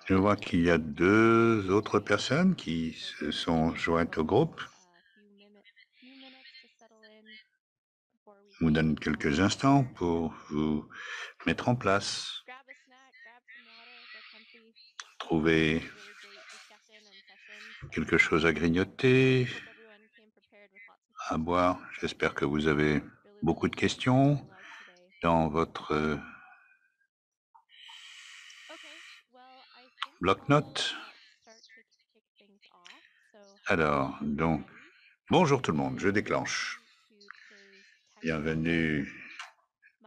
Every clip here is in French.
Je vois qu'il y a deux autres personnes qui se sont jointes au groupe. Je vous donne quelques instants pour vous mettre en place. Trouver quelque chose à grignoter, à boire. J'espère que vous avez beaucoup de questions dans votre bloc-notes. Alors, donc, bonjour tout le monde, je déclenche. Bienvenue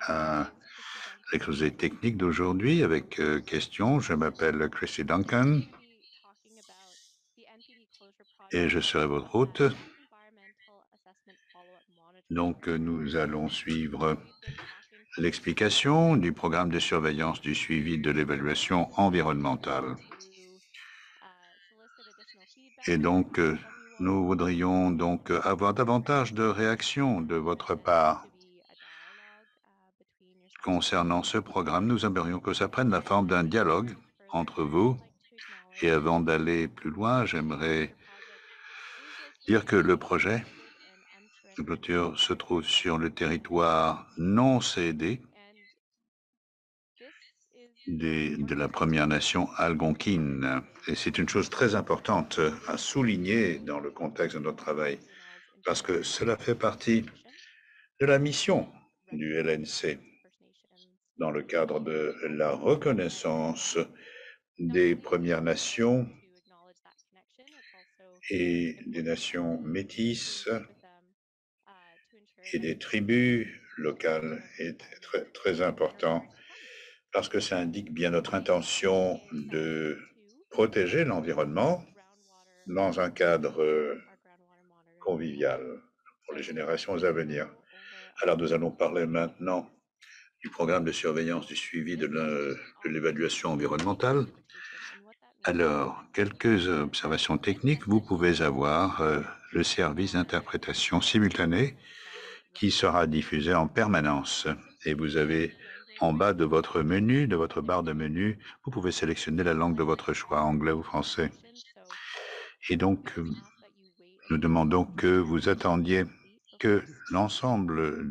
à l'exposé technique d'aujourd'hui avec questions. Je m'appelle Chrissy Duncan et je serai votre hôte. Donc, nous allons suivre l'explication du programme de surveillance du suivi de l'évaluation environnementale. Et donc, nous voudrions donc avoir davantage de réactions de votre part concernant ce programme. Nous aimerions que ça prenne la forme d'un dialogue entre vous. Et avant d'aller plus loin, j'aimerais dire que le projet de clôture se trouve sur le territoire non cédé de la Première Nation algonquine. Et c'est une chose très importante à souligner dans le contexte de notre travail, parce que cela fait partie de la mission du LNC dans le cadre de la reconnaissance des Premières Nations et des nations métisses et des tribus locales est très, très important parce que ça indique bien notre intention de protéger l'environnement dans un cadre convivial pour les générations à venir. Alors nous allons parler maintenant du programme de surveillance du suivi de l'évaluation environnementale. Alors, quelques observations techniques. Vous pouvez avoir le service d'interprétation simultanée qui sera diffusé en permanence. Et vous avez en bas de votre menu, de votre barre de menu, vous pouvez sélectionner la langue de votre choix, anglais ou français. Et donc, nous demandons que vous attendiez que l'ensemble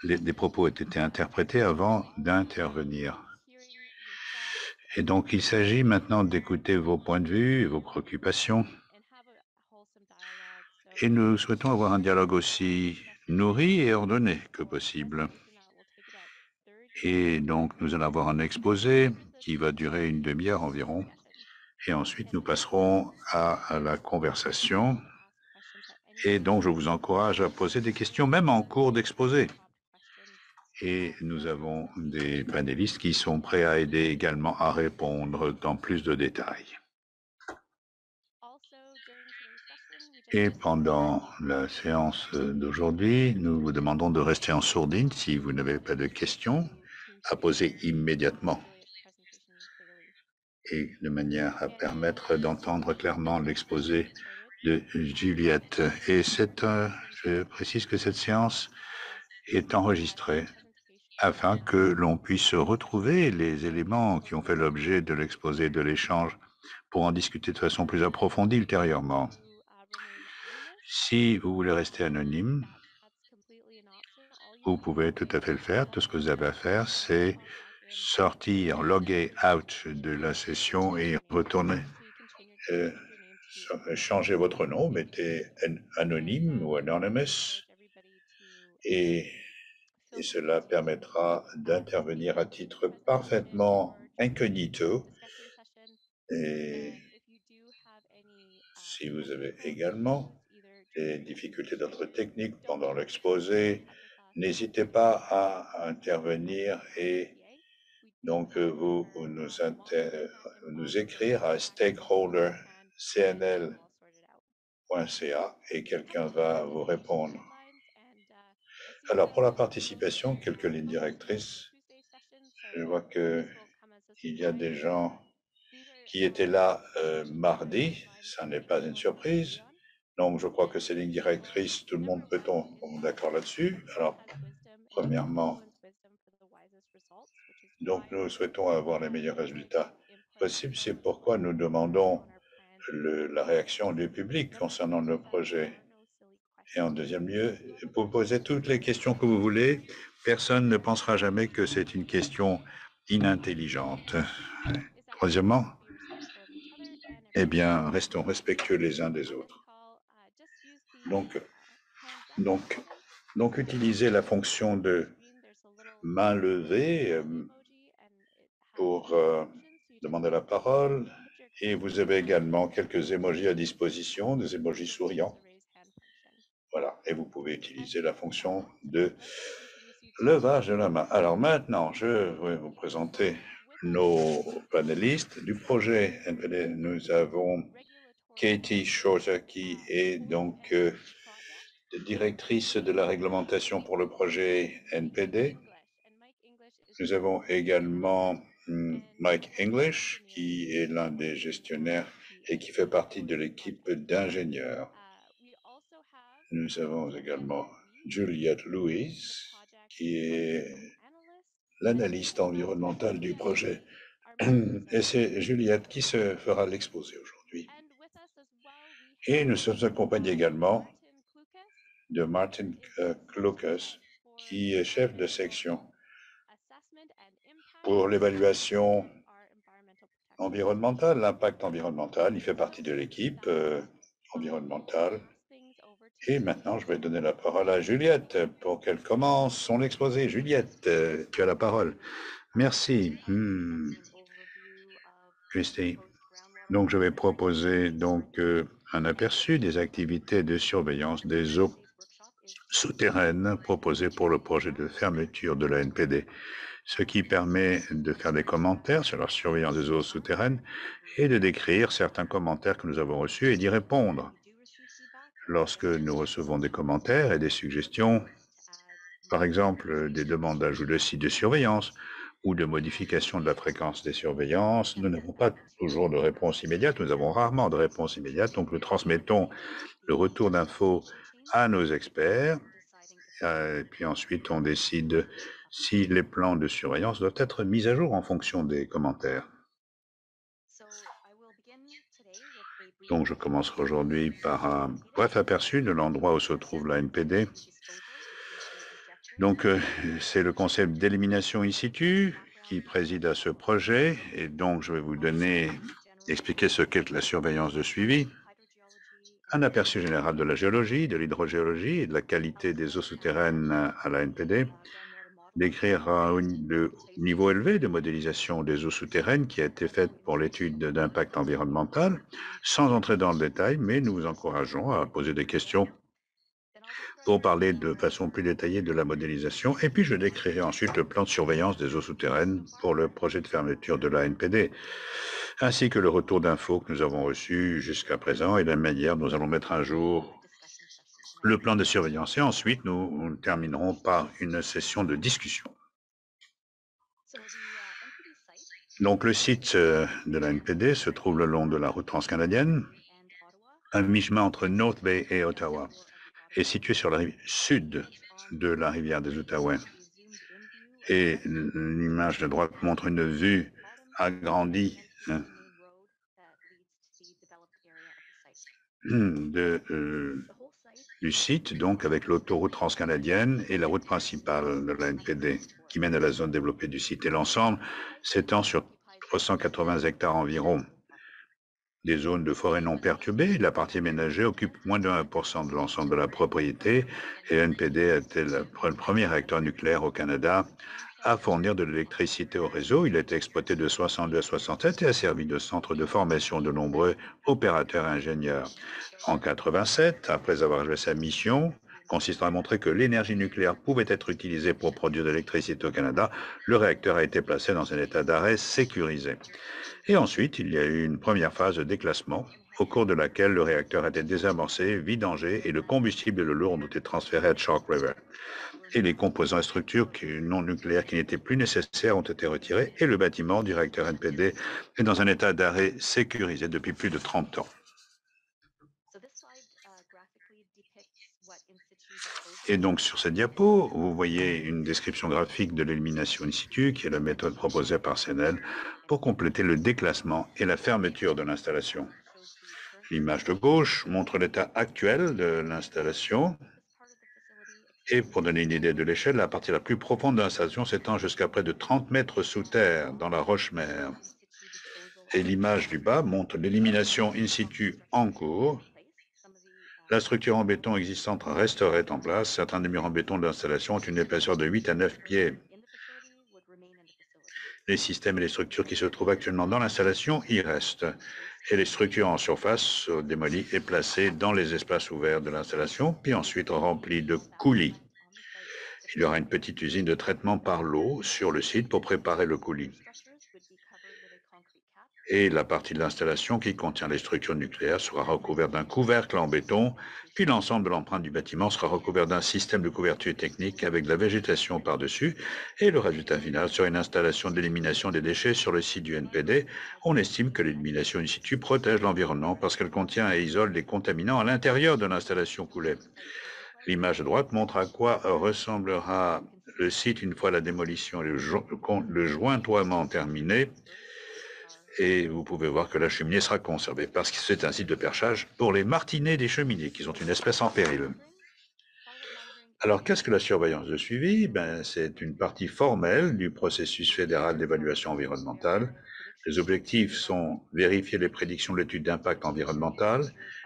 des propos aient été interprétés avant d'intervenir. Et donc, il s'agit maintenant d'écouter vos points de vue et vos préoccupations. Et nous souhaitons avoir un dialogue aussi nourri et ordonné que possible. Et donc, nous allons avoir un exposé qui va durer une demi-heure environ. Et ensuite, nous passerons à la conversation. Et donc, je vous encourage à poser des questions, même en cours d'exposé. Et nous avons des panélistes qui sont prêts à aider également à répondre dans plus de détails. Et pendant la séance d'aujourd'hui, nous vous demandons de rester en sourdine si vous n'avez pas de questions à poser immédiatement et de manière à permettre d'entendre clairement l'exposé de Juliette. Et je précise que cette séance est enregistrée afin que l'on puisse retrouver les éléments qui ont fait l'objet de l'exposé de l'échange pour en discuter de façon plus approfondie ultérieurement. Si vous voulez rester anonyme, vous pouvez tout à fait le faire. Tout ce que vous avez à faire, c'est sortir, loguer out de la session et retourner. Changez votre nom, mettez anonyme ou anonymous, et cela permettra d'intervenir à titre parfaitement incognito. Et si vous avez également des difficultés d'autres techniques pendant l'exposé, n'hésitez pas à intervenir et donc vous nous écrire à stakeholder.cnl.ca et quelqu'un va vous répondre. Alors, pour la participation, quelques lignes directrices. Je vois qu'il y a des gens qui étaient là mardi. Ça n'est pas une surprise. Donc, je crois que ces lignes directrices, tout le monde peut tomber d'accord là-dessus. Alors, premièrement, Donc, nous souhaitons avoir les meilleurs résultats possibles. C'est pourquoi nous demandons la réaction du public concernant nos projets. Et en deuxième lieu, vous posez toutes les questions que vous voulez. Personne ne pensera jamais que c'est une question inintelligente. Troisièmement, eh bien, restons respectueux les uns des autres. Donc, donc, donc utilisez la fonction de main levée pour demander la parole. Et vous avez également quelques émojis à disposition, des émojis souriants. Voilà, et vous pouvez utiliser la fonction de levage de la main. Alors maintenant, je vais vous présenter nos panélistes du projet NPD. Nous avons Katie Shorter qui est donc directrice de la réglementation pour le projet NPD. Nous avons également Mike English, qui est l'un des gestionnaires et qui fait partie de l'équipe d'ingénieurs. Nous avons également Juliette Louise, qui est l'analyste environnementale du projet. Et c'est Juliette qui se fera l'exposé aujourd'hui. Et nous sommes accompagnés également de Martin Klukas, qui est chef de section pour l'évaluation environnementale, l'impact environnemental. Il fait partie de l'équipe environnementale. Et maintenant, je vais donner la parole à Juliette pour qu'elle commence son exposé. Juliette, tu as la parole. Merci, Christy. Donc, je vais proposer donc un aperçu des activités de surveillance des eaux souterraines proposées pour le projet de fermeture de la NPD, ce qui permet de faire des commentaires sur la surveillance des eaux souterraines et de décrire certains commentaires que nous avons reçus et d'y répondre. Lorsque nous recevons des commentaires et des suggestions, par exemple des demandes d'ajout de sites de surveillance ou de modification de la fréquence des surveillances, nous n'avons pas toujours de réponse immédiate, nous avons rarement de réponse immédiate, donc nous transmettons le retour d'infos à nos experts, et puis ensuite on décide si les plans de surveillance doivent être mis à jour en fonction des commentaires. Donc je commencerai aujourd'hui par un bref aperçu de l'endroit où se trouve la NPD. Donc c'est le concept d'élimination in situ qui préside à ce projet, et donc je vais vous expliquer ce qu'est la surveillance de suivi, un aperçu général de la géologie, de l'hydrogéologie et de la qualité des eaux souterraines à la NPD, décrire le niveau élevé de modélisation des eaux souterraines qui a été faite pour l'étude d'impact environnemental, sans entrer dans le détail, mais nous vous encourageons à poser des questions pour parler de façon plus détaillée de la modélisation. Et puis, je décrirai ensuite le plan de surveillance des eaux souterraines pour le projet de fermeture de la NPD, ainsi que le retour d'infos que nous avons reçu jusqu'à présent et la manière dont nous allons mettre à jour le plan de surveillance. Et ensuite, nous terminerons par une session de discussion. Donc, le site de la NPD se trouve le long de la route transcanadienne, à mi-chemin entre North Bay et Ottawa, est situé sur la rive sud de la rivière des Outaouais. Et l'image de droite montre une vue agrandie du site, donc avec l'autoroute transcanadienne et la route principale de la NPD qui mène à la zone développée du site. Et l'ensemble s'étend sur 380 hectares environ. Des zones de forêt non perturbées, la partie aménagée occupe moins de 1% de l'ensemble de la propriété et NPD était le premier réacteur nucléaire au Canada à fournir de l'électricité au réseau. Il a été exploité de 62 à 67 et a servi de centre de formation de nombreux opérateurs et ingénieurs. En 87, après avoir joué sa mission, consistant à montrer que l'énergie nucléaire pouvait être utilisée pour produire de l'électricité au Canada, le réacteur a été placé dans un état d'arrêt sécurisé. Et ensuite, il y a eu une première phase de déclassement, au cours de laquelle le réacteur a été désamorcé, vidangé et le combustible et le lourd ont été transférés à Chalk River. Et les composants et structures non nucléaires qui n'étaient plus nécessaires ont été retirés et le bâtiment du réacteur NPD est dans un état d'arrêt sécurisé depuis plus de 30 ans. Et donc, sur cette diapo, vous voyez une description graphique de l'élimination in situ, qui est la méthode proposée par CNL pour compléter le déclassement et la fermeture de l'installation. L'image de gauche montre l'état actuel de l'installation. Et pour donner une idée de l'échelle, la partie la plus profonde de l'installation s'étend jusqu'à près de 30 mètres sous terre, dans la roche-mère. Et l'image du bas montre l'élimination in situ en cours. La structure en béton existante resterait en place. Certains des murs en béton de l'installation ont une épaisseur de 8 à 9 pieds. Les systèmes et les structures qui se trouvent actuellement dans l'installation y restent. Et les structures en surface sont démolies et placées dans les espaces ouverts de l'installation, puis ensuite remplies de coulis. Il y aura une petite usine de traitement par l'eau sur le site pour préparer le coulis. Et la partie de l'installation qui contient les structures nucléaires sera recouverte d'un couvercle en béton, puis l'ensemble de l'empreinte du bâtiment sera recouvert d'un système de couverture technique avec de la végétation par-dessus, et le résultat final sera une installation d'élimination des déchets sur le site du NPD. On estime que l'élimination in situ protège l'environnement parce qu'elle contient et isole les contaminants à l'intérieur de l'installation coulée. L'image de droite montre à quoi ressemblera le site une fois la démolition et le jointoiement terminé. Et vous pouvez voir que la cheminée sera conservée parce que c'est un site de perchage pour les martinets des cheminées, qui sont une espèce en péril. Alors, qu'est-ce que la surveillance de suivi? C'est une partie formelle du processus fédéral d'évaluation environnementale. Les objectifs sont vérifier les prédictions de l'étude d'impact environnemental,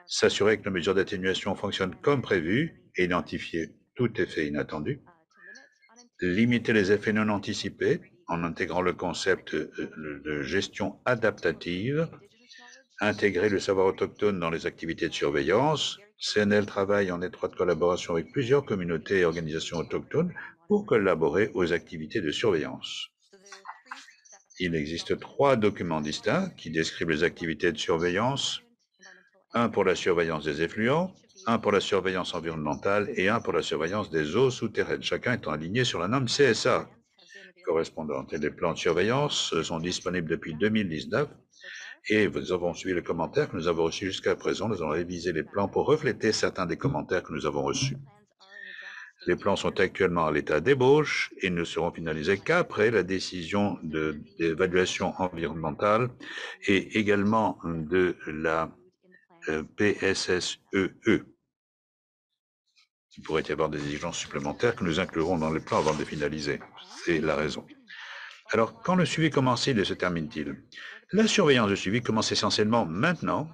s'assurer que nos mesures d'atténuation fonctionnent comme prévu et identifier tout effet inattendu, limiter les effets non anticipés en intégrant le concept de gestion adaptative, intégrer le savoir autochtone dans les activités de surveillance. CNL travaille en étroite collaboration avec plusieurs communautés et organisations autochtones pour collaborer aux activités de surveillance. Il existe 3 documents distincts qui décrivent les activités de surveillance, un pour la surveillance des effluents, un pour la surveillance environnementale et un pour la surveillance des eaux souterraines, chacun étant aligné sur la norme CSA correspondante. Et les plans de surveillance sont disponibles depuis 2019 et nous avons suivi les commentaires que nous avons reçus jusqu'à présent. Nous allons réviser les plans pour refléter certains des commentaires que nous avons reçus. Les plans sont actuellement à l'état d'ébauche et ne seront finalisés qu'après la décision d'évaluation environnementale et également de la PSSEE. Il pourrait y avoir des exigences supplémentaires que nous inclurons dans les plans avant de les finaliser. C'est la raison. Alors, quand le suivi commence-t-il et se termine-t-il? La surveillance de suivi commence essentiellement maintenant,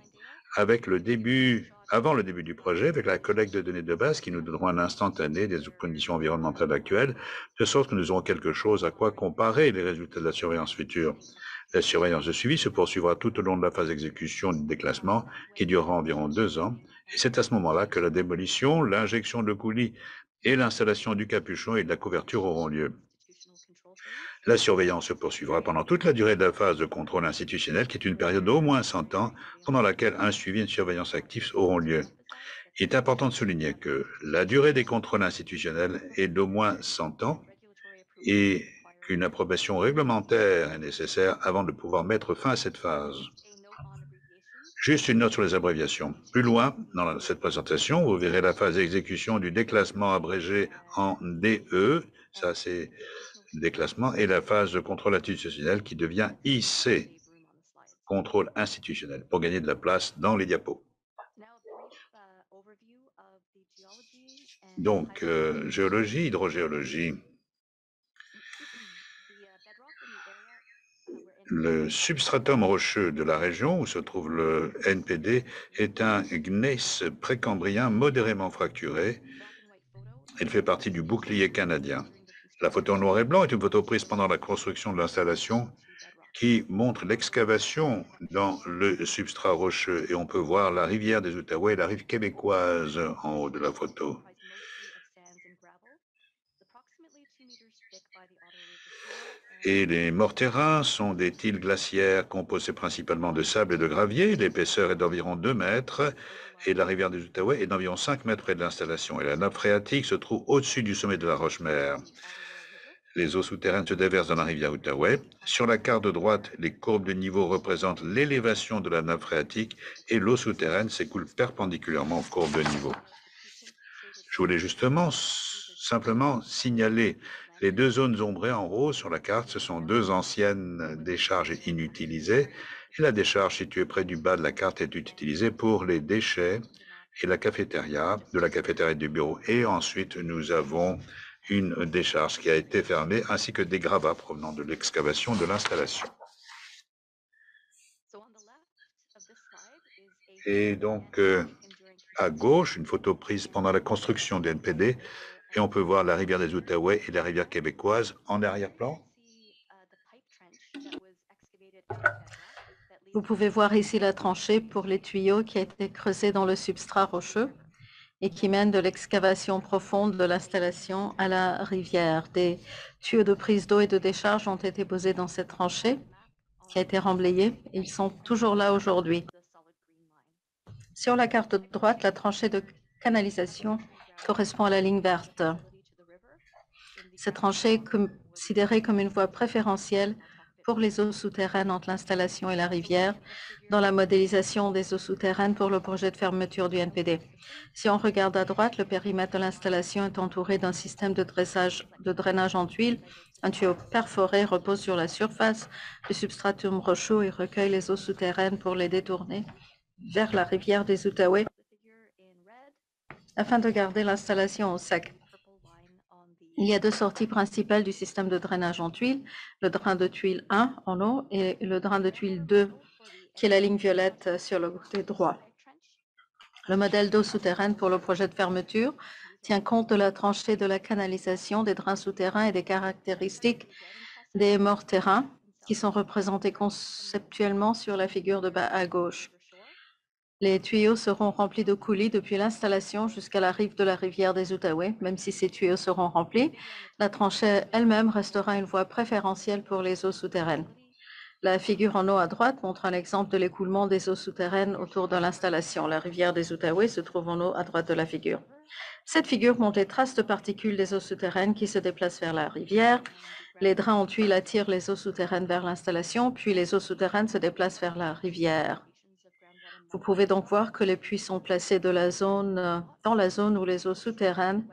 avant le début du projet, avec la collecte de données de base qui nous donneront un instantané des conditions environnementales actuelles, de sorte que nous aurons quelque chose à quoi comparer les résultats de la surveillance future. La surveillance de suivi se poursuivra tout au long de la phase d'exécution du déclassement, qui durera environ 2 ans, et c'est à ce moment-là que la démolition, l'injection de coulis et l'installation du capuchon et de la couverture auront lieu. La surveillance se poursuivra pendant toute la durée de la phase de contrôle institutionnel, qui est une période d'au moins 100 ans, pendant laquelle un suivi et une surveillance actifs auront lieu. Il est important de souligner que la durée des contrôles institutionnels est d'au moins 100 ans et qu'une approbation réglementaire est nécessaire avant de pouvoir mettre fin à cette phase. Juste une note sur les abréviations. Plus loin, dans cette présentation, vous verrez la phase d'exécution du déclassement abrégé en DE, ça c'est déclassement, et la phase de contrôle institutionnel qui devient IC, contrôle institutionnel, pour gagner de la place dans les diapos. Donc, géologie, hydrogéologie. Le substratum rocheux de la région où se trouve le NPD est un gneiss précambrien modérément fracturé. Il fait partie du bouclier canadien. La photo en noir et blanc est une photo prise pendant la construction de l'installation qui montre l'excavation dans le substrat rocheux et on peut voir la rivière des Outaouais et la rive québécoise en haut de la photo. Et les mortérins sont des tiles glaciaires composées principalement de sable et de gravier. L'épaisseur est d'environ 2 mètres et la rivière des Outaouais est d'environ 5 mètres près de l'installation. Et la nappe phréatique se trouve au-dessus du sommet de la roche-mère. Les eaux souterraines se déversent dans la rivière Outaouais. Sur la carte de droite, les courbes de niveau représentent l'élévation de la nappe phréatique et l'eau souterraine s'écoule perpendiculairement aux courbes de niveau. Je voulais justement simplement signaler les deux zones ombrées en rose sur la carte. Ce sont deux anciennes décharges inutilisées. Et la décharge située près du bas de la carte est utilisée pour les déchets et la cafétéria, de la cafétéria et du bureau. Et ensuite, nous avons une décharge qui a été fermée, ainsi que des gravats provenant de l'excavation de l'installation. Et donc, à gauche, une photo prise pendant la construction du NPD, et on peut voir la rivière des Outaouais et la rivière québécoise en arrière-plan. Vous pouvez voir ici la tranchée pour les tuyaux qui a été creusée dans le substrat rocheux et qui mène de l'excavation profonde de l'installation à la rivière. Des tuyaux de prise d'eau et de décharge ont été posés dans cette tranchée qui a été remblayée. Ils sont toujours là aujourd'hui. Sur la carte de droite, la tranchée de canalisation correspond à la ligne verte. Cette tranchée est considérée comme une voie préférentielle pour les eaux souterraines entre l'installation et la rivière dans la modélisation des eaux souterraines pour le projet de fermeture du NPD. Si on regarde à droite, le périmètre de l'installation est entouré d'un système de drainage en tuiles. Un tuyau perforé repose sur la surface du substratum rocheux et recueille les eaux souterraines pour les détourner vers la rivière des Outaouais afin de garder l'installation au sec. Il y a deux sorties principales du système de drainage en tuiles, le drain de tuile 1 en eau et le drain de tuile 2, qui est la ligne violette sur le côté droit. Le modèle d'eau souterraine pour le projet de fermeture tient compte de la tranchée de la canalisation, des drains souterrains et des caractéristiques des morts terrains qui sont représentés conceptuellement sur la figure de bas à gauche. Les tuyaux seront remplis de coulis depuis l'installation jusqu'à la rive de la rivière des Outaouais. Même si ces tuyaux seront remplis, la tranchée elle-même restera une voie préférentielle pour les eaux souterraines. La figure en haut à droite montre un exemple de l'écoulement des eaux souterraines autour de l'installation. La rivière des Outaouais se trouve en haut à droite de la figure. Cette figure montre les traces de particules des eaux souterraines qui se déplacent vers la rivière. Les drains en tuiles attirent les eaux souterraines vers l'installation, puis les eaux souterraines se déplacent vers la rivière. Vous pouvez donc voir que les puits sont placés dans la zone où les eaux souterraines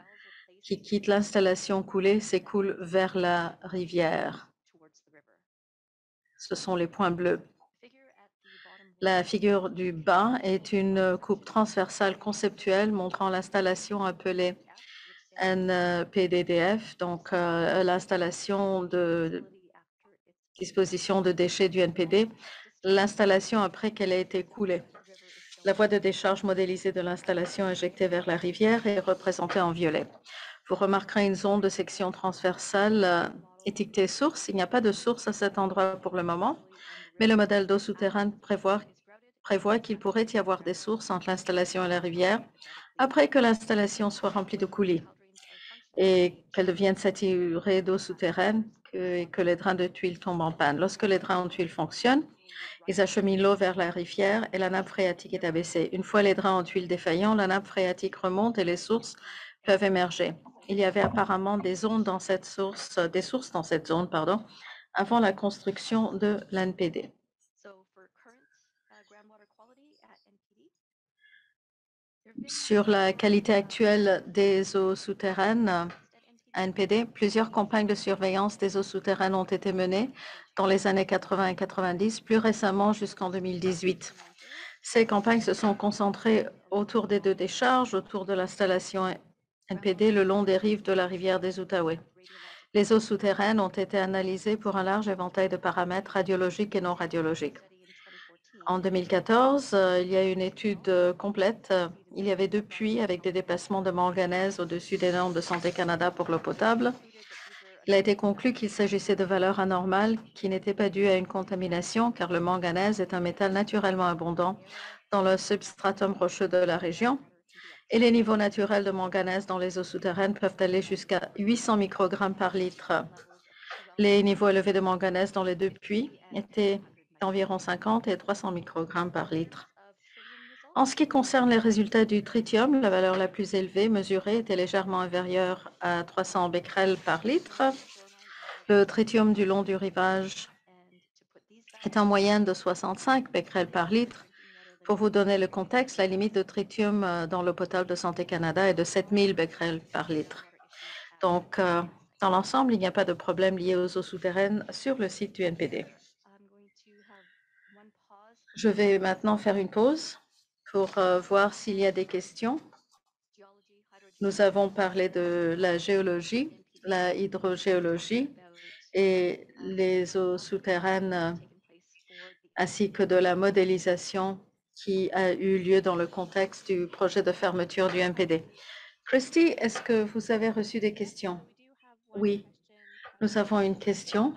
qui quittent l'installation coulée s'écoulent vers la rivière. Ce sont les points bleus. La figure du bas est une coupe transversale conceptuelle montrant l'installation appelée NPDDF, donc l'installation de disposition de déchets du NPD, l'installation après qu'elle ait été coulée. La voie de décharge modélisée de l'installation injectée vers la rivière est représentée en violet. Vous remarquerez une zone de section transversale étiquetée source. Il n'y a pas de source à cet endroit pour le moment, mais le modèle d'eau souterraine prévoit qu'il pourrait y avoir des sources entre l'installation et la rivière après que l'installation soit remplie de coulis et qu'elle devienne saturée d'eau souterraine et que les drains de tuiles tombent en panne. Lorsque les drains en tuiles fonctionnent, ils acheminent l'eau vers la rivière et la nappe phréatique est abaissée. Une fois les drains en tuiles défaillants, la nappe phréatique remonte et les sources peuvent émerger. Il y avait apparemment des sources dans cette zone, avant la construction de l'NPD. Sur la qualité actuelle des eaux souterraines, à NPD, plusieurs campagnes de surveillance des eaux souterraines ont été menées dans les années 80 et 90, plus récemment jusqu'en 2018. Ces campagnes se sont concentrées autour des deux décharges, autour de l'installation NPD le long des rives de la rivière des Outaouais. Les eaux souterraines ont été analysées pour un large éventail de paramètres radiologiques et non radiologiques. En 2014, il y a une étude complète. Il y avait 2 puits avec des dépassements de manganèse au-dessus des normes de Santé Canada pour l'eau potable. Il a été conclu qu'il s'agissait de valeurs anormales qui n'étaient pas dues à une contamination, car le manganèse est un métal naturellement abondant dans le substratum rocheux de la région. Et les niveaux naturels de manganèse dans les eaux souterraines peuvent aller jusqu'à 800 microgrammes par litre. Les niveaux élevés de manganèse dans les 2 puits étaient d'environ 50 et 300 microgrammes par litre. En ce qui concerne les résultats du tritium, la valeur la plus élevée mesurée était légèrement inférieure à 300 becquerels par litre. Le tritium du long du rivage est en moyenne de 65 becquerels par litre. Pour vous donner le contexte, la limite de tritium dans l'eau potable de Santé Canada est de 7000 becquerels par litre. Donc, dans l'ensemble, il n'y a pas de problème lié aux eaux souterraines sur le site du NPD. Je vais maintenant faire une pause pour voir s'il y a des questions. Nous avons parlé de la géologie, la hydrogéologie et les eaux souterraines, ainsi que de la modélisation qui a eu lieu dans le contexte du projet de fermeture du MPD. Christy, est-ce que vous avez reçu des questions? Oui, nous avons une question.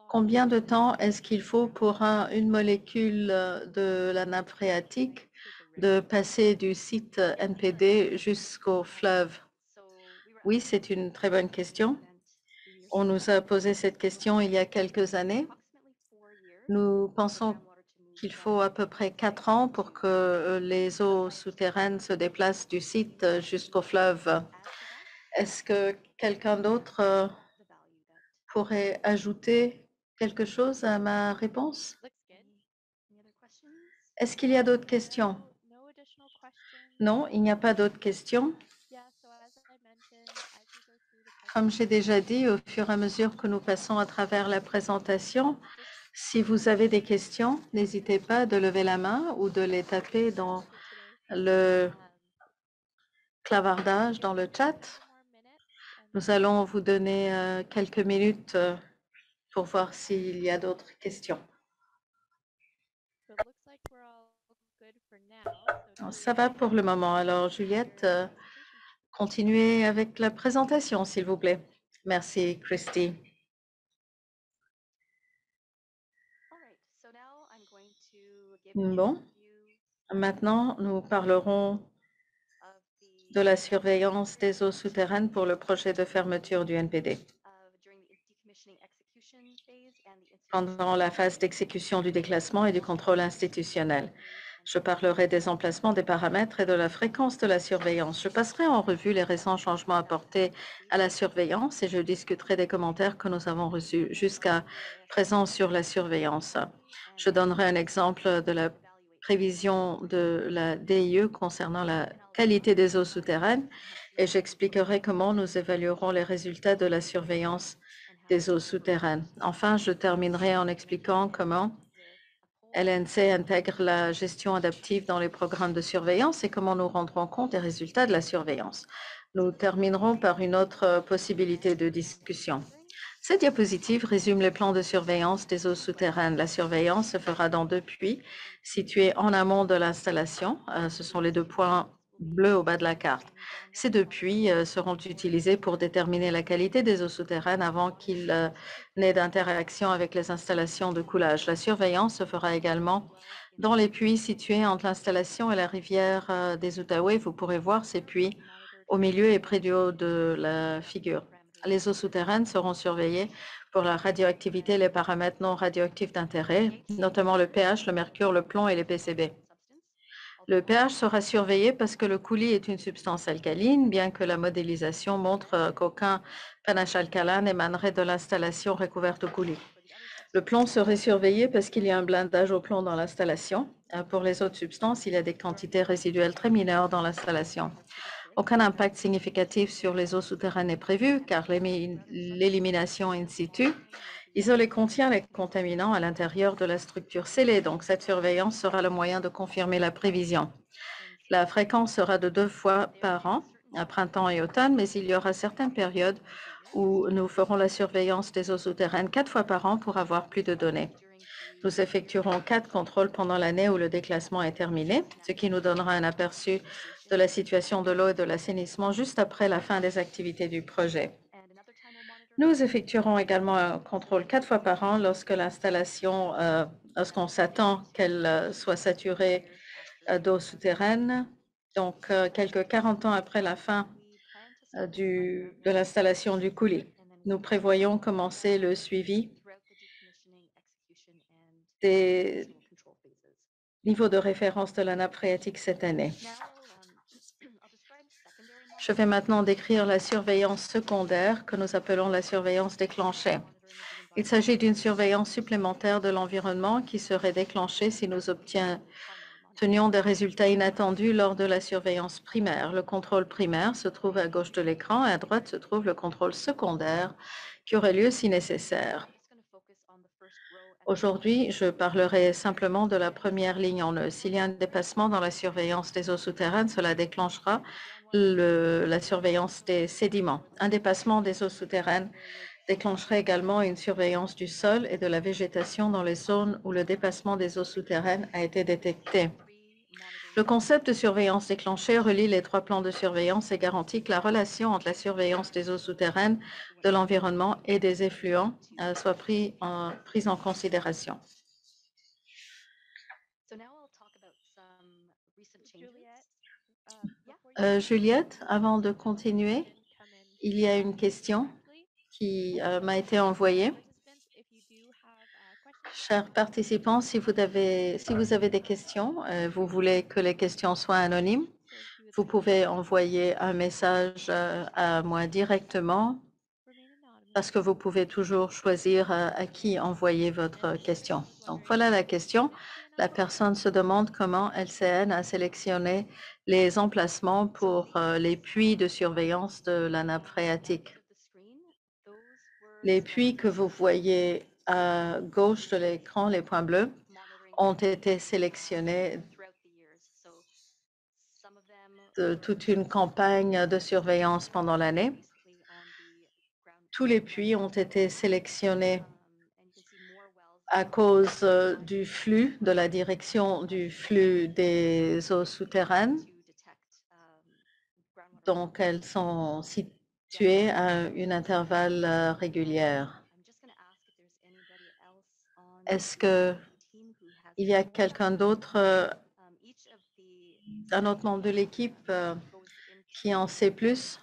Combien de temps est-ce qu'il faut pour une molécule de la nappe phréatique de passer du site NPD jusqu'au fleuve? Oui, c'est une très bonne question. On nous a posé cette question il y a quelques années. Nous pensons qu'il faut à peu près 4 ans pour que les eaux souterraines se déplacent du site jusqu'au fleuve. Est-ce que quelqu'un d'autre pourrait ajouter quelque chose à ma réponse? Est-ce qu'il y a d'autres questions? Non, il n'y a pas d'autres questions. Comme j'ai déjà dit, au fur et à mesure que nous passons à travers la présentation, si vous avez des questions, n'hésitez pas de lever la main ou de les taper dans le clavardage, dans le chat. Nous allons vous donner quelques minutes pour voir s'il y a d'autres questions. Ça va pour le moment. Alors, Juliette, continuez avec la présentation, s'il vous plaît. Merci, Christy. Bon, maintenant, nous parlerons de la surveillance des eaux souterraines pour le projet de fermeture du NPD. Pendant la phase d'exécution du déclassement et du contrôle institutionnel, je parlerai des emplacements, des paramètres et de la fréquence de la surveillance. Je passerai en revue les récents changements apportés à la surveillance et je discuterai des commentaires que nous avons reçus jusqu'à présent sur la surveillance. Je donnerai un exemple de la prévision de la DIE concernant la qualité des eaux souterraines et j'expliquerai comment nous évaluerons les résultats de la surveillance des eaux souterraines. Enfin, je terminerai en expliquant comment LNC intègre la gestion adaptive dans les programmes de surveillance et comment nous rendrons compte des résultats de la surveillance. Nous terminerons par une autre possibilité de discussion. Cette diapositive résume les plans de surveillance des eaux souterraines. La surveillance se fera dans 2 puits situés en amont de l'installation. Ce sont les 2 points bleus au bas de la carte. Ces 2 puits seront utilisés pour déterminer la qualité des eaux souterraines avant qu'il n'ait d'interaction avec les installations de coulage. La surveillance se fera également dans les puits situés entre l'installation et la rivière des Outaouais. Vous pourrez voir ces puits au milieu et près du haut de la figure. Les eaux souterraines seront surveillées pour la radioactivité et les paramètres non radioactifs d'intérêt, notamment le pH, le mercure, le plomb et les PCB. Le pH sera surveillé parce que le coulis est une substance alcaline, bien que la modélisation montre qu'aucun panache alcalin émanerait de l'installation recouverte au coulis. Le plomb serait surveillé parce qu'il y a un blindage au plomb dans l'installation. Pour les autres substances, il y a des quantités résiduelles très mineures dans l'installation. Aucun impact significatif sur les eaux souterraines n'est prévu car l'élimination in situ isolée contient les contaminants à l'intérieur de la structure scellée. Donc, cette surveillance sera le moyen de confirmer la prévision. La fréquence sera de 2 fois par an, à printemps et automne, mais il y aura certaines périodes où nous ferons la surveillance des eaux souterraines 4 fois par an pour avoir plus de données. Nous effectuerons 4 contrôles pendant l'année où le déclassement est terminé, ce qui nous donnera un aperçu de la situation de l'eau et de l'assainissement juste après la fin des activités du projet. Nous effectuerons également un contrôle 4 fois par an lorsque l'installation, lorsqu'on s'attend qu'elle soit saturée d'eau souterraine. Donc, quelques 40 ans après la fin de l'installation du coulis. Nous prévoyons commencer le suivi des niveaux de référence de la nappe phréatique cette année. Je vais maintenant décrire la surveillance secondaire que nous appelons la surveillance déclenchée. Il s'agit d'une surveillance supplémentaire de l'environnement qui serait déclenchée si nous obtenions des résultats inattendus lors de la surveillance primaire. Le contrôle primaire se trouve à gauche de l'écran et à droite se trouve le contrôle secondaire qui aurait lieu si nécessaire. Aujourd'hui, je parlerai simplement de la première ligne en E. S'il y a un dépassement dans la surveillance des eaux souterraines, cela déclenchera la surveillance des sédiments. Un dépassement des eaux souterraines déclencherait également une surveillance du sol et de la végétation dans les zones où le dépassement des eaux souterraines a été détecté. Le concept de surveillance déclenchée relie les 3 plans de surveillance et garantit que la relation entre la surveillance des eaux souterraines, de l'environnement et des effluents soit prise en considération. Juliette, avant de continuer, il y a une question qui m'a été envoyée. Chers participants, si vous avez des questions, vous voulez que les questions soient anonymes, vous pouvez envoyer un message à moi directement parce que vous pouvez toujours choisir à qui envoyer votre question. Donc voilà la question. La personne se demande comment LCN a sélectionné les emplacements pour les puits de surveillance de la nappe phréatique. Les puits que vous voyez à gauche de l'écran, les points bleus, ont été sélectionnés de toute une campagne de surveillance pendant l'année. Tous les puits ont été sélectionnés à cause du flux, de la direction du flux des eaux souterraines. Donc, elles sont situées à un intervalle régulier. Est-ce qu'il y a quelqu'un d'autre, un autre membre de l'équipe qui en sait plus?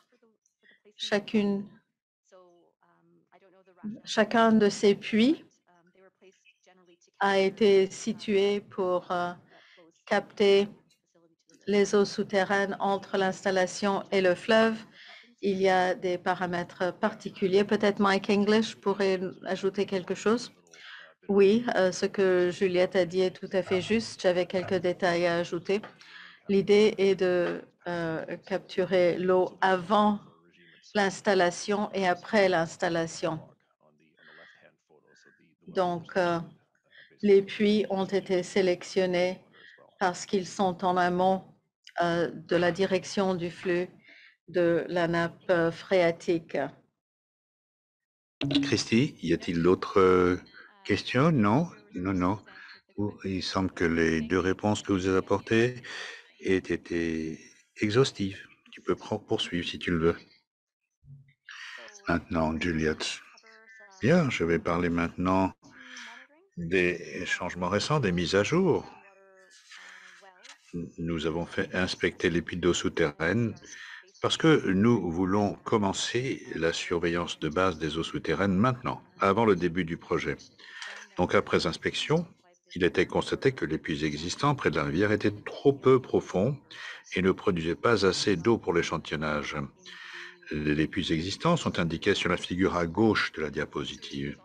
Chacun de ces puits a été situé pour capter les eaux souterraines entre l'installation et le fleuve. Il y a des paramètres particuliers. Peut-être Mike English pourrait ajouter quelque chose. Oui, ce que Juliette a dit est tout à fait juste. J'avais quelques détails à ajouter. L'idée est de capturer l'eau avant l'installation et après l'installation. Donc, les puits ont été sélectionnés parce qu'ils sont en amont de la direction du flux de la nappe phréatique. Christy, y a-t-il d'autres questions? Non, non. Il semble que les 2 réponses que vous avez apportées aient été exhaustives. Tu peux poursuivre si tu le veux. Maintenant, Juliette. Bien, je vais parler maintenant des changements récents, des mises à jour. Nous avons fait inspecter les puits d'eau souterraines parce que nous voulons commencer la surveillance de base des eaux souterraines maintenant, avant le début du projet. Donc, après inspection, il a été constaté que les puits existants près de la rivière étaient trop peu profonds et ne produisaient pas assez d'eau pour l'échantillonnage. Les puits existants sont indiqués sur la figure à gauche de la diapositive.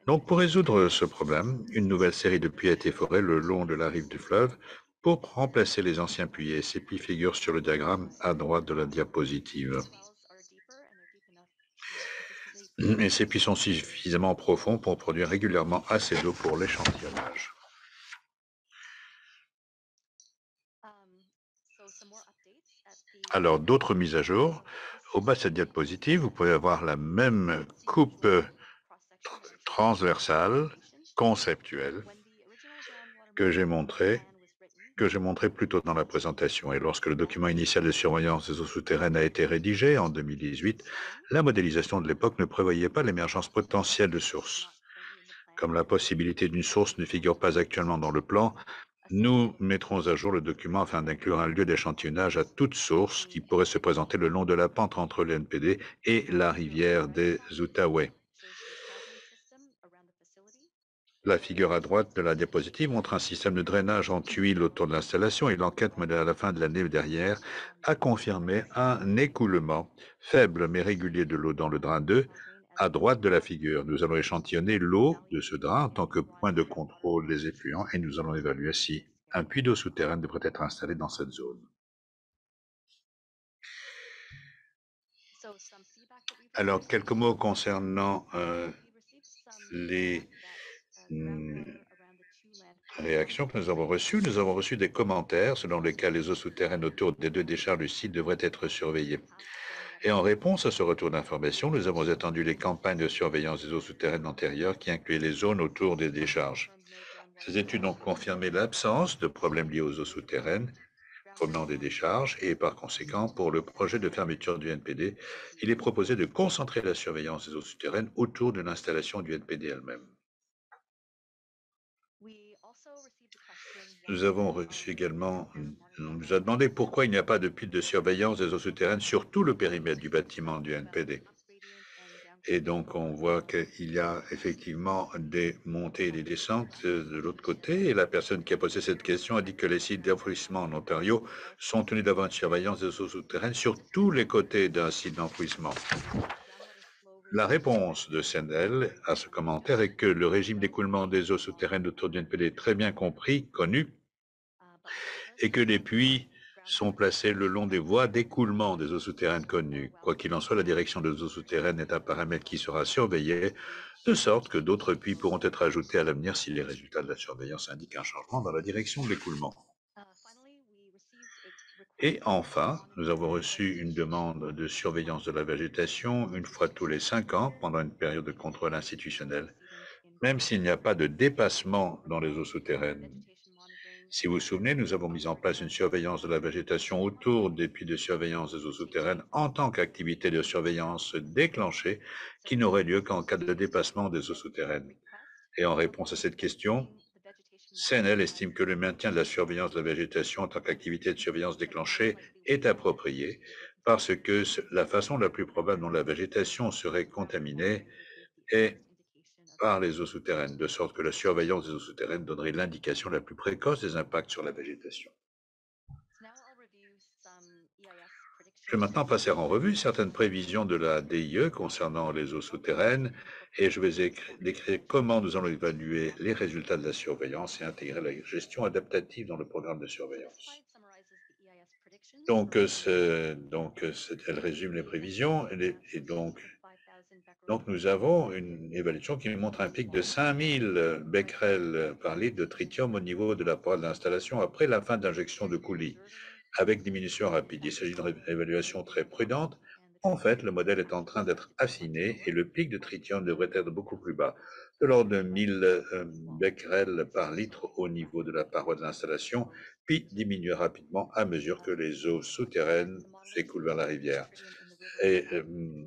Donc, pour résoudre ce problème, une nouvelle série de puits a été forée le long de la rive du fleuve pour remplacer les anciens puits. Et ces puits figurent sur le diagramme à droite de la diapositive. Et ces puits sont suffisamment profonds pour produire régulièrement assez d'eau pour l'échantillonnage. Alors, d'autres mises à jour. Au bas de cette diapositive, vous pouvez avoir la même coupe transversale, conceptuelle, que j'ai montré plus tôt dans la présentation. Et lorsque le document initial de surveillance des eaux souterraines a été rédigé en 2018, la modélisation de l'époque ne prévoyait pas l'émergence potentielle de sources. Comme la possibilité d'une source ne figure pas actuellement dans le plan, nous mettrons à jour le document afin d'inclure un lieu d'échantillonnage à toute source qui pourrait se présenter le long de la pente entre le NPD et la rivière des Outaouais. La figure à droite de la diapositive montre un système de drainage en tuiles autour de l'installation et l'enquête menée à la fin de l'année dernière a confirmé un écoulement faible mais régulier de l'eau dans le drain 2 à droite de la figure. Nous allons échantillonner l'eau de ce drain en tant que point de contrôle des effluents et nous allons évaluer si un puits d'eau souterraine devrait être installé dans cette zone. Alors, quelques mots concernant les réactions que nous avons reçues. Nous avons reçu des commentaires selon lesquels les eaux souterraines autour des deux décharges du site devraient être surveillées. Et en réponse à ce retour d'information, nous avons étendu les campagnes de surveillance des eaux souterraines antérieures qui incluaient les zones autour des décharges. Ces études ont confirmé l'absence de problèmes liés aux eaux souterraines provenant des décharges et par conséquent, pour le projet de fermeture du NPD, il est proposé de concentrer la surveillance des eaux souterraines autour de l'installation du NPD elle-même. Nous avons reçu également, on nous a demandé pourquoi il n'y a pas de puits de surveillance des eaux souterraines sur tout le périmètre du bâtiment du NPD. Et donc, on voit qu'il y a effectivement des montées et des descentes de l'autre côté. Et la personne qui a posé cette question a dit que les sites d'enfouissement en Ontario sont tenus d'avoir une surveillance des eaux souterraines sur tous les côtés d'un site d'enfouissement. La réponse de CNL à ce commentaire est que le régime d'écoulement des eaux souterraines autour du NPD est très bien compris, connu, et que les puits sont placés le long des voies d'écoulement des eaux souterraines connues. Quoi qu'il en soit, la direction des eaux souterraines est un paramètre qui sera surveillé, de sorte que d'autres puits pourront être ajoutés à l'avenir si les résultats de la surveillance indiquent un changement dans la direction de l'écoulement. Et enfin, nous avons reçu une demande de surveillance de la végétation une fois tous les 5 ans pendant une période de contrôle institutionnel, même s'il n'y a pas de dépassement dans les eaux souterraines. Si vous vous souvenez, nous avons mis en place une surveillance de la végétation autour des puits de surveillance des eaux souterraines en tant qu'activité de surveillance déclenchée qui n'aurait lieu qu'en cas de dépassement des eaux souterraines. Et en réponse à cette question, CNL estime que le maintien de la surveillance de la végétation en tant qu'activité de surveillance déclenchée est approprié parce que la façon la plus probable dont la végétation serait contaminée est par les eaux souterraines, de sorte que la surveillance des eaux souterraines donnerait l'indication la plus précoce des impacts sur la végétation. Je vais maintenant passer en revue certaines prévisions de la DIE concernant les eaux souterraines et je vais décrire comment nous allons évaluer les résultats de la surveillance et intégrer la gestion adaptative dans le programme de surveillance. Donc, elle résume les prévisions et donc nous avons une évaluation qui montre un pic de 5000 becquerels par litre de tritium au niveau de la paroi de l'installation après la fin d'injection de coulis, avec diminution rapide. Il s'agit d'une évaluation très prudente. En fait, le modèle est en train d'être affiné et le pic de tritium devrait être beaucoup plus bas, de l'ordre de 1000 becquerels par litre au niveau de la paroi de l'installation, puis diminuer rapidement à mesure que les eaux souterraines s'écoulent vers la rivière. Et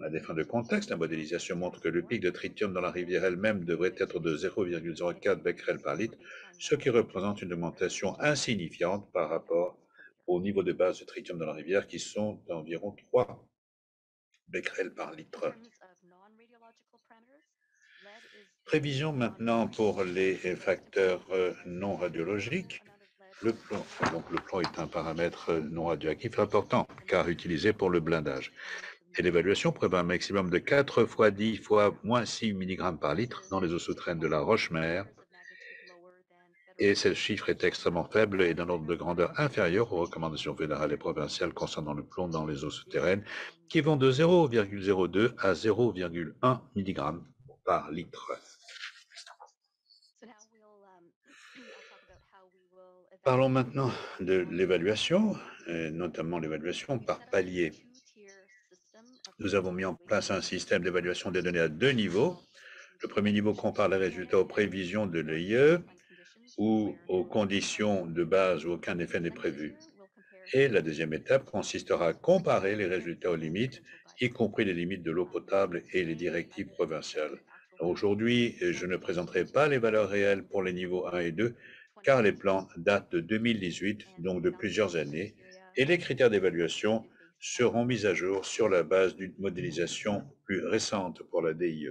à des fins de contexte, la modélisation montre que le pic de tritium dans la rivière elle-même devrait être de 0,04 becquerel par litre, ce qui représente une augmentation insignifiante par rapport au niveau de base de tritium dans la rivière qui sont d'environ 3 becquerels par litre. Prévision maintenant pour les facteurs non radiologiques. Le plomb. Donc le plomb est un paramètre non radioactif important car utilisé pour le blindage. Et l'évaluation prévoit un maximum de 4 fois 10 fois moins 6 mg par litre dans les eaux souterraines de la Roche-Mère. Et ce chiffre est extrêmement faible et d'un ordre de grandeur inférieur aux recommandations fédérales et provinciales concernant le plomb dans les eaux souterraines, qui vont de 0,02 à 0,1 mg par litre. Parlons maintenant de l'évaluation, notamment l'évaluation par palier. Nous avons mis en place un système d'évaluation des données à 2 niveaux. Le premier niveau compare les résultats aux prévisions de l'EIE ou aux conditions de base où aucun effet n'est prévu. Et la deuxième étape consistera à comparer les résultats aux limites, y compris les limites de l'eau potable et les directives provinciales. Aujourd'hui, je ne présenterai pas les valeurs réelles pour les niveaux 1 et 2, car les plans datent de 2018, donc de plusieurs années, et les critères d'évaluation seront mis à jour sur la base d'une modélisation plus récente pour la DIE.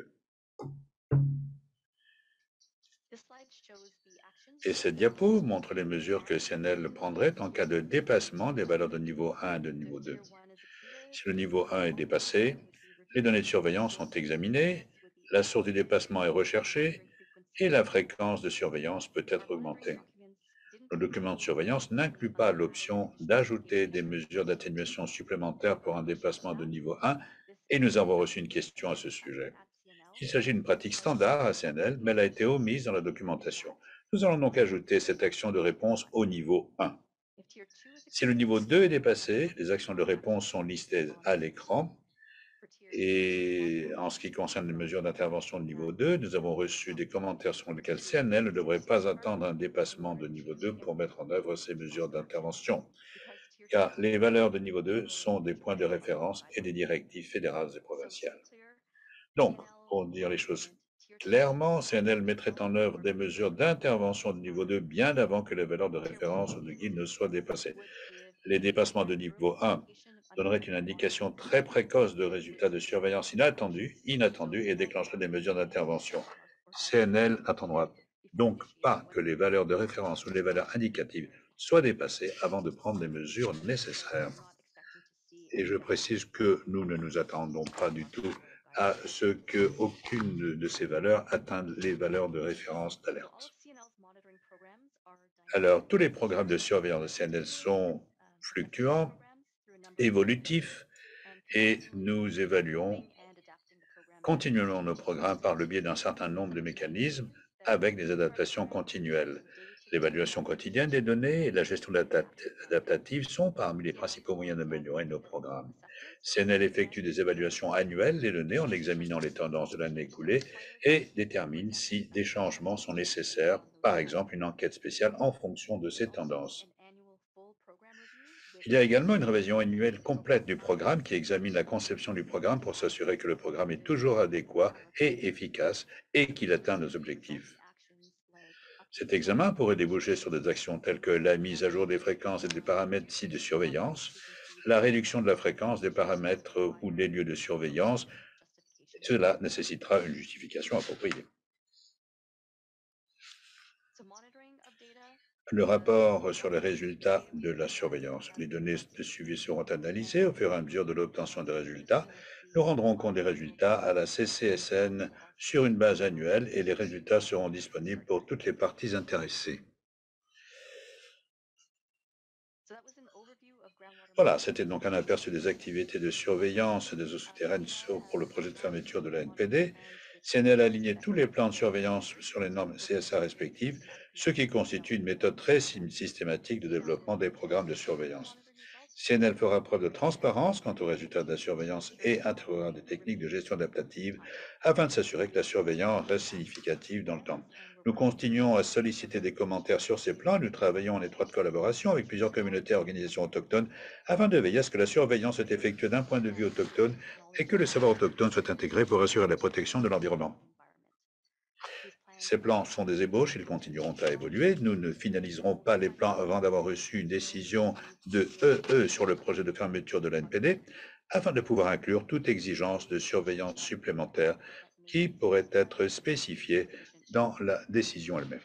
Et cette diapo montre les mesures que CNL prendrait en cas de dépassement des valeurs de niveau 1 et de niveau 2. Si le niveau 1 est dépassé, Les données de surveillance sont examinées, la source du dépassement est recherchée et la fréquence de surveillance peut être augmentée. Le document de surveillance n'inclut pas l'option d'ajouter des mesures d'atténuation supplémentaires pour un dépassement de niveau 1 et nous avons reçu une question à ce sujet. Il s'agit d'une pratique standard à CNL, mais elle a été omise dans la documentation. Nous allons donc ajouter cette action de réponse au niveau 1. Si le niveau 2 est dépassé, les actions de réponse sont listées à l'écran. Et en ce qui concerne les mesures d'intervention de niveau 2, nous avons reçu des commentaires sur lesquels CNL ne devrait pas attendre un dépassement de niveau 2 pour mettre en œuvre ces mesures d'intervention, car les valeurs de niveau 2 sont des points de référence et des directives fédérales et provinciales. Donc, pour dire les choses clairement, CNL mettrait en œuvre des mesures d'intervention de niveau 2 bien avant que les valeurs de référence ou de guide ne soient dépassées. Les dépassements de niveau 1 donneraient une indication très précoce de résultats de surveillance inattendus et déclencheraient des mesures d'intervention. CNL n'attendra donc pas que les valeurs de référence ou les valeurs indicatives soient dépassées avant de prendre les mesures nécessaires. Et je précise que nous ne nous attendons pas du tout à ce qu'aucune de ces valeurs atteigne les valeurs de référence d'alerte. Alors, tous les programmes de surveillance de CNL sont fluctuants, évolutifs, et nous évaluons continuellement nos programmes par le biais d'un certain nombre de mécanismes avec des adaptations continuelles. L'évaluation quotidienne des données et la gestion adaptative sont parmi les principaux moyens d'améliorer nos programmes. CNL effectue des évaluations annuelles des données en examinant les tendances de l'année écoulée et détermine si des changements sont nécessaires, par exemple une enquête spéciale en fonction de ces tendances. Il y a également une révision annuelle complète du programme qui examine la conception du programme pour s'assurer que le programme est toujours adéquat et efficace et qu'il atteint nos objectifs. Cet examen pourrait déboucher sur des actions telles que la mise à jour des fréquences et des paramètres de surveillance, la réduction de la fréquence des paramètres ou des lieux de surveillance. Cela nécessitera une justification appropriée. Le rapport sur les résultats de la surveillance. Les données de suivi seront analysées au fur et à mesure de l'obtention des résultats. Nous rendrons compte des résultats à la CCSN sur une base annuelle et les résultats seront disponibles pour toutes les parties intéressées. Voilà, c'était donc un aperçu des activités de surveillance des eaux souterraines pour le projet de fermeture de la NPD. CNL a aligné tous les plans de surveillance sur les normes CSA respectives, ce qui constitue une méthode très systématique de développement des programmes de surveillance. CNL fera preuve de transparence quant aux résultats de la surveillance et intégrera des techniques de gestion adaptative afin de s'assurer que la surveillance reste significative dans le temps. Nous continuons à solliciter des commentaires sur ces plans. Nous travaillons en étroite collaboration avec plusieurs communautés et organisations autochtones afin de veiller à ce que la surveillance soit effectuée d'un point de vue autochtone et que le savoir autochtone soit intégré pour assurer la protection de l'environnement. Ces plans sont des ébauches, ils continueront à évoluer. Nous ne finaliserons pas les plans avant d'avoir reçu une décision de EE sur le projet de fermeture de l'NPD, afin de pouvoir inclure toute exigence de surveillance supplémentaire qui pourrait être spécifiée dans la décision elle-même.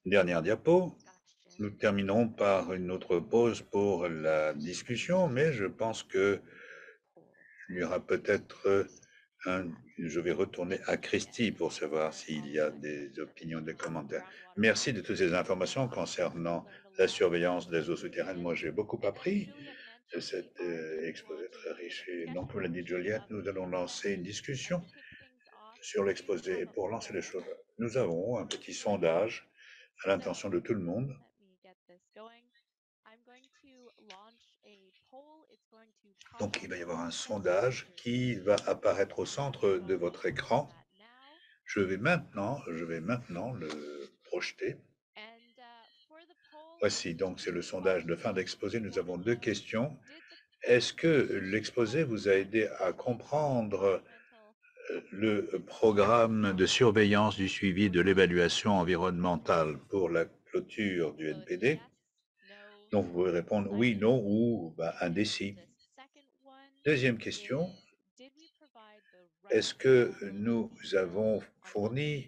Dernière diapo. Nous terminerons par une autre pause pour la discussion, mais je pense qu'il y aura peut-être je vais retourner à Christy pour savoir s'il y a des opinions, des commentaires. Merci de toutes ces informations concernant la surveillance des eaux souterraines. Moi, j'ai beaucoup appris de cet exposé très riche. Et donc, comme l'a dit Juliette, nous allons lancer une discussion sur l'exposé. Et pour lancer les choses, nous avons un petit sondage à l'intention de tout le monde. Donc, il va y avoir un sondage qui va apparaître au centre de votre écran. Je vais maintenant le projeter. Voici, donc c'est le sondage de fin d'exposé. Nous avons deux questions. Est-ce que l'exposé vous a aidé à comprendre le programme de surveillance du suivi de l'évaluation environnementale pour la clôture du NPD? Donc, vous pouvez répondre oui, non ou indécis. Deuxième question, est-ce que nous avons fourni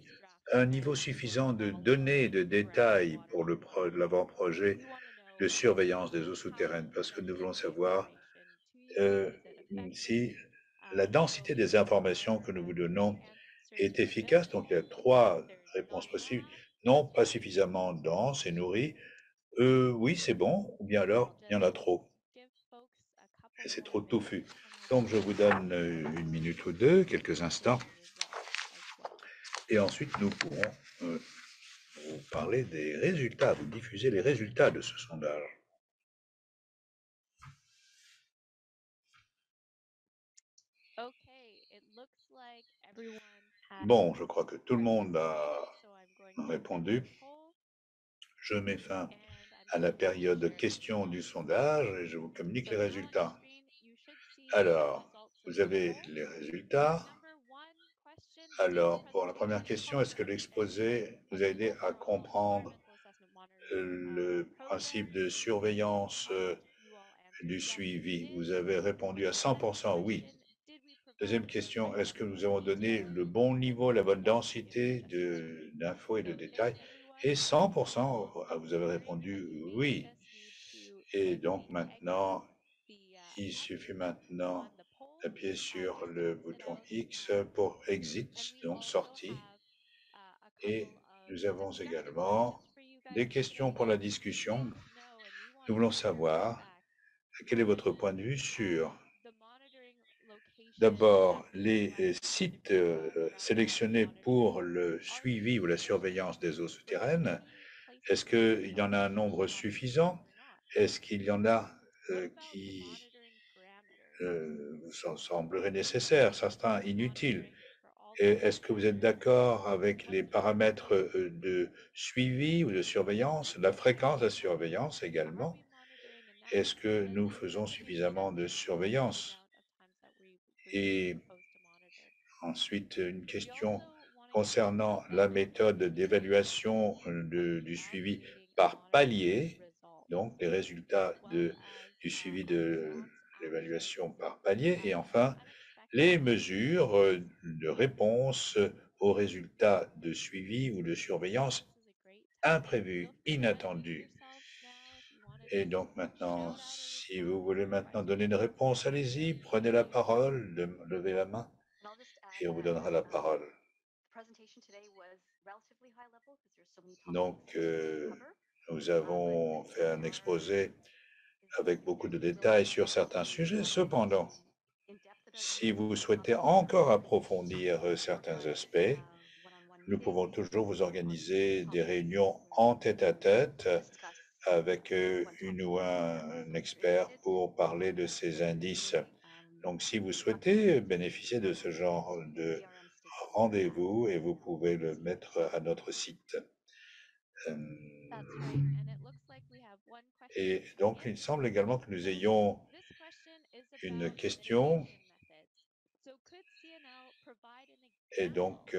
un niveau suffisant de données, de détails pour l'avant-projet de surveillance des eaux souterraines, parce que nous voulons savoir euh, si la densité des informations que nous vous donnons est efficace. Donc, il y a trois réponses possibles. Non, pas suffisamment dense et nourri. Oui, c'est bon. Ou bien alors, il y en a trop. Et c'est trop touffu. Donc, je vous donne une minute ou deux, quelques instants. Et ensuite, nous pourrons vous parler des résultats, vous diffuser les résultats de ce sondage. Bon, je crois que tout le monde a répondu. Je mets fin à la période de questions du sondage et je vous communique les résultats. Alors, vous avez les résultats. Alors, pour la première question, est-ce que l'exposé vous a aidé à comprendre le principe de surveillance du suivi? Vous avez répondu à 100% oui. Deuxième question, est-ce que nous avons donné le bon niveau, la bonne densité d'infos et de détails? Et 100%, vous avez répondu oui. Et donc maintenant, il suffit maintenant d'appuyer sur le bouton X pour Exit, donc sortie. Et nous avons également des questions pour la discussion. Nous voulons savoir quel est votre point de vue sur, d'abord, les sites sélectionnés pour le suivi ou la surveillance des eaux souterraines. Est-ce qu'il y en a un nombre suffisant? Est-ce qu'il y en a qui vous sembleraient nécessaires, certains inutiles? Et est-ce que vous êtes d'accord avec les paramètres de suivi ou de surveillance, la fréquence de la surveillance également? Est-ce que nous faisons suffisamment de surveillance? Et ensuite, une question concernant la méthode d'évaluation du suivi par palier, donc les résultats du suivi de l'évaluation par palier. Et enfin, les mesures de réponse aux résultats de suivi ou de surveillance imprévus, inattendus. Et donc maintenant, si vous voulez maintenant donner une réponse, allez-y, prenez la parole, levez la main et on vous donnera la parole. Donc, nous avons fait un exposé avec beaucoup de détails sur certains sujets. Cependant, si vous souhaitez encore approfondir certains aspects, nous pouvons toujours vous organiser des réunions en tête-à-tête avec une ou un expert pour parler de ces indices. Donc, si vous souhaitez bénéficier de ce genre de rendez-vous, et vous pouvez le mettre à notre site. Et donc, il semble également que nous ayons une question. Et donc,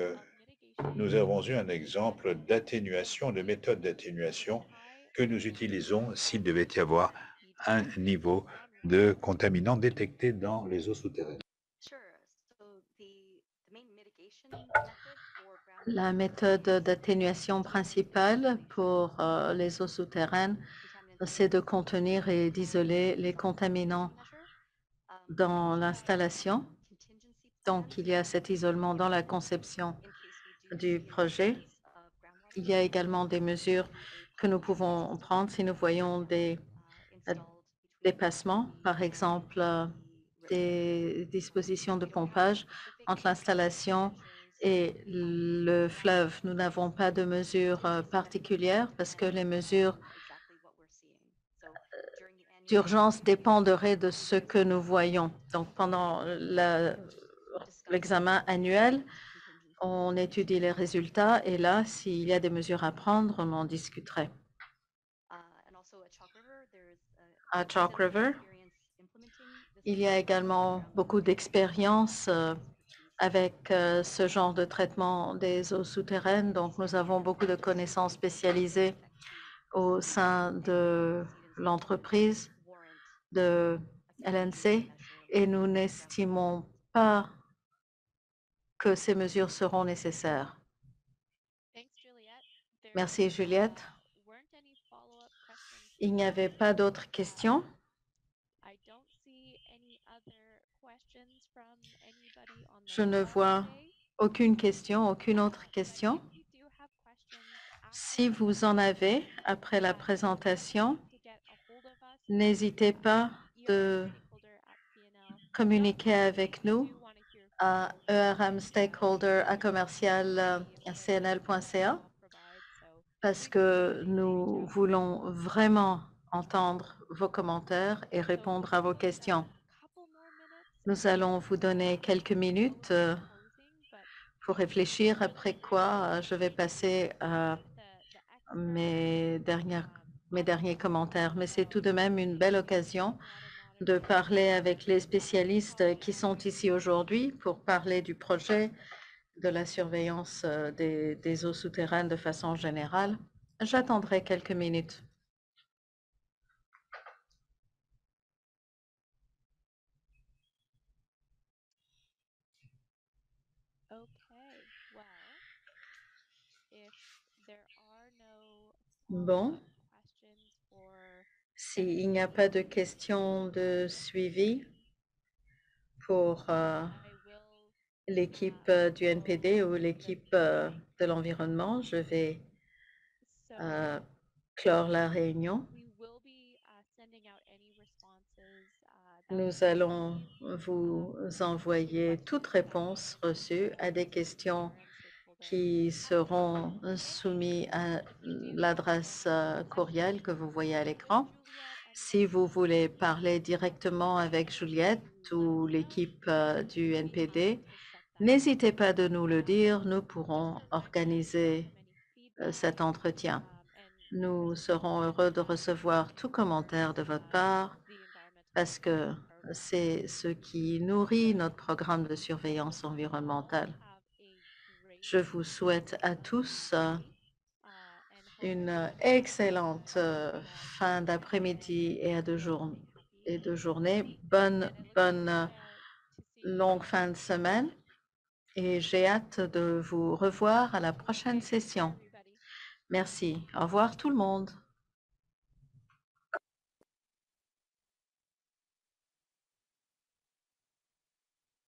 nous avons eu un exemple d'atténuation, de méthode d'atténuation que nous utilisons s'il devait y avoir un niveau de contaminants détecté dans les eaux souterraines. La méthode d'atténuation principale pour les eaux souterraines, c'est de contenir et d'isoler les contaminants dans l'installation. Donc, il y a cet isolement dans la conception du projet. Il y a également des mesures que nous pouvons prendre si nous voyons des dépassements, par exemple, des dispositions de pompage entre l'installation et le fleuve. Nous n'avons pas de mesures particulières parce que les mesures d'urgence dépendraient de ce que nous voyons. Donc, pendant l'examen annuel, on étudie les résultats et là, s'il y a des mesures à prendre, on en discuterait. À Chalk River, il y a également beaucoup d'expérience avec ce genre de traitement des eaux souterraines. Donc, nous avons beaucoup de connaissances spécialisées au sein de l'entreprise de LNC et nous n'estimons pas que ces mesures seront nécessaires. Merci, Juliette. Il n'y avait pas d'autres questions. Je ne vois aucune question, aucune autre question. Si vous en avez après la présentation, n'hésitez pas de communiquer avec nous à ermstakeholder@cnl.ca parce que nous voulons vraiment entendre vos commentaires et répondre à vos questions. Nous allons vous donner quelques minutes pour réfléchir, après quoi je vais passer à mes derniers commentaires. Mais c'est tout de même une belle occasion de parler avec les spécialistes qui sont ici aujourd'hui pour parler du projet de la surveillance des eaux souterraines de façon générale. J'attendrai quelques minutes. Bon, s'il n'y a pas de questions de suivi pour l'équipe du NPD ou l'équipe de l'environnement, je vais clore la réunion. Nous allons vous envoyer toute réponse reçue à des questions qui seront soumises à l'adresse courriel que vous voyez à l'écran. Si vous voulez parler directement avec Juliette ou l'équipe du NPD, n'hésitez pas de nous le dire. Nous pourrons organiser cet entretien. Nous serons heureux de recevoir tout commentaire de votre part parce que c'est ce qui nourrit notre programme de surveillance environnementale. Je vous souhaite à tous une excellente fin d'après-midi et de journée. Bonne longue fin de semaine et j'ai hâte de vous revoir à la prochaine session. Merci. Au revoir tout le monde.